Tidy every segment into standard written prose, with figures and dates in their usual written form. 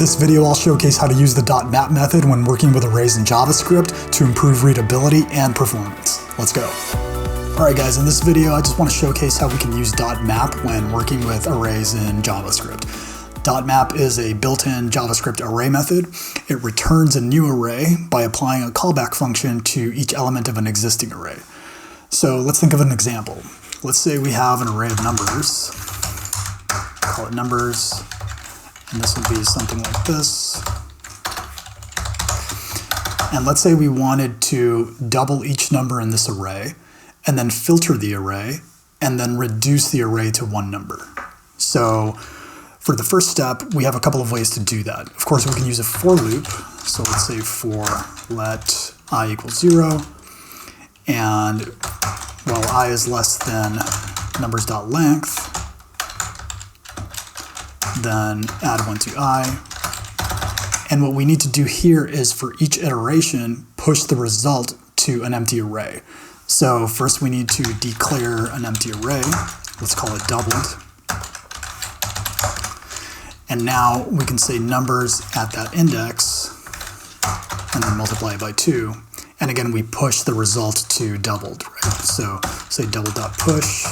this video, I'll showcase how to use the .map method when working with arrays in JavaScript to improve readability and performance. Let's go. Alright guys, in this video, I just want to showcase how we can use .map when working with arrays in JavaScript. .map is a built-in JavaScript array method. It returns a new array by applying a callback function to each element of an existing array. So let's think of an example. Let's say we have an array of numbers. Call it numbers. And this will be something like this. And let's say we wanted to double each number in this array, and then filter the array, and then reduce the array to one number. So for the first step, we have a couple of ways to do that. Of course, we can use a for loop. So let's say for let I equals 0, and while I is less than numbers.length, then add 1 to I. And what we need to do here is for each iteration, push the result to an empty array. So first we need to declare an empty array. Let's call it doubled. And now we can say numbers at that index and then multiply it by 2. And again, we push the result to doubled, right? So say double.push.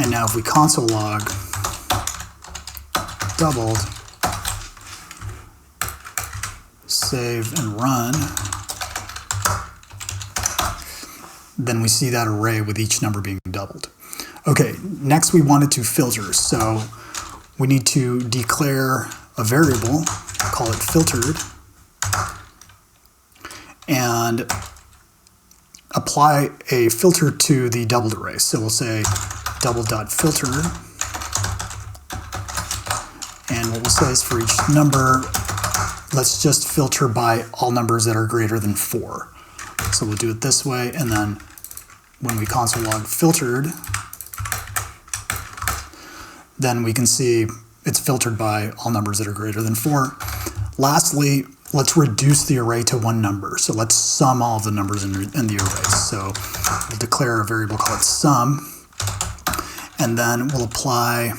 And now if we console log doubled, save and run, then we see that array with each number being doubled. Okay, next we wanted to filter. So we need to declare a variable, call it filtered, and apply a filter to the doubled array. So we'll say double.filter, and what we'll say is for each number, let's just filter by all numbers that are greater than 4. So we'll do it this way, and then when we console log filtered, then we can see it's filtered by all numbers that are greater than 4. Lastly, let's reduce the array to one number. So let's sum all of the numbers in the array. So we'll declare a variable called sum, and then we'll apply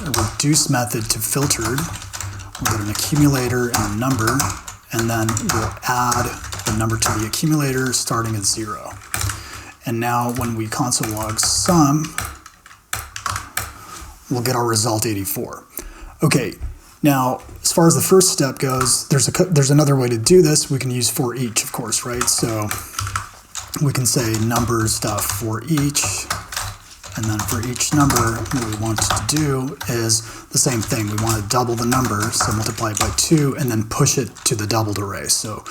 a reduce method to filtered. We'll get an accumulator and a number, and then we'll add the number to the accumulator starting at 0. And now when we console log sum, we'll get our result 84. Okay, now as far as the first step goes, there's another way to do this. We can use forEach, of course, right? So we can say numbers.forEach, and then for each number, what we want to do is the same thing. We want to double the number, so multiply it by 2, and then push it to the doubled array. So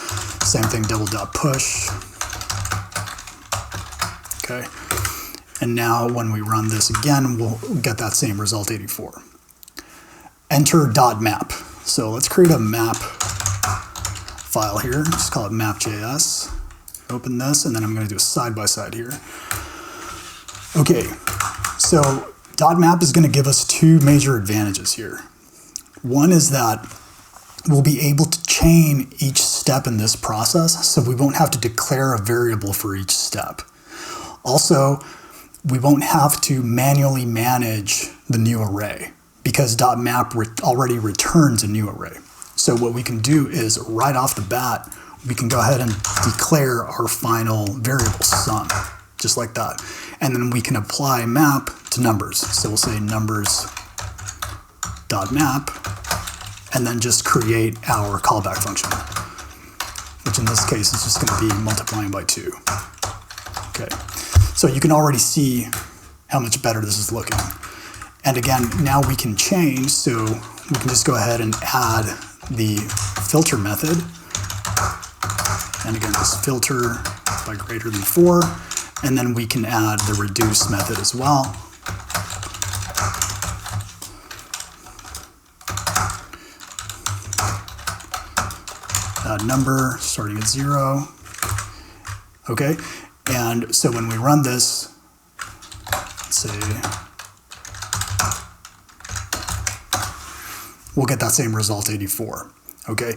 same thing, double.push. Okay. And now when we run this again, we'll get that same result, 84. Enter .map. So let's create a map file here. Just call it map.js. Open this, and then I'm going to do a side-by-side here. Okay, so .map is going to give us two major advantages here. One is that we'll be able to chain each step in this process, so we won't have to declare a variable for each step. Also, we won't have to manually manage the new array because .map already returns a new array. So what we can do is right off the bat, we can go ahead and declare our final variable sum, just like that. And then we can apply map to numbers. So we'll say numbers.map, and then just create our callback function, which in this case is just going to be multiplying by 2. Okay, so you can already see how much better this is looking. And again, now we can change, so we can just go ahead and add the filter method. And again, just filter by greater than 4. And then we can add the reduce method as well. Add number starting at 0. Okay, and so when we run this, let's say, we'll get that same result, 84. Okay,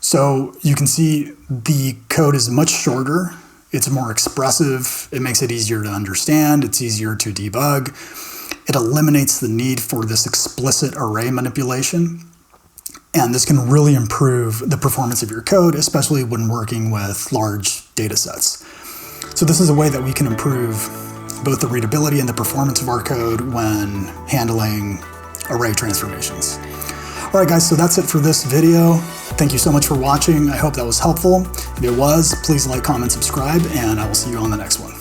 so you can see the code is much shorter. It's more expressive. It makes it easier to understand. It's easier to debug. It eliminates the need for this explicit array manipulation. And this can really improve the performance of your code, especially when working with large data sets. So this is a way that we can improve both the readability and the performance of our code when handling array transformations. All right, guys, so that's it for this video. Thank you so much for watching. I hope that was helpful. If it was, please like, comment, subscribe, and I will see you on the next one.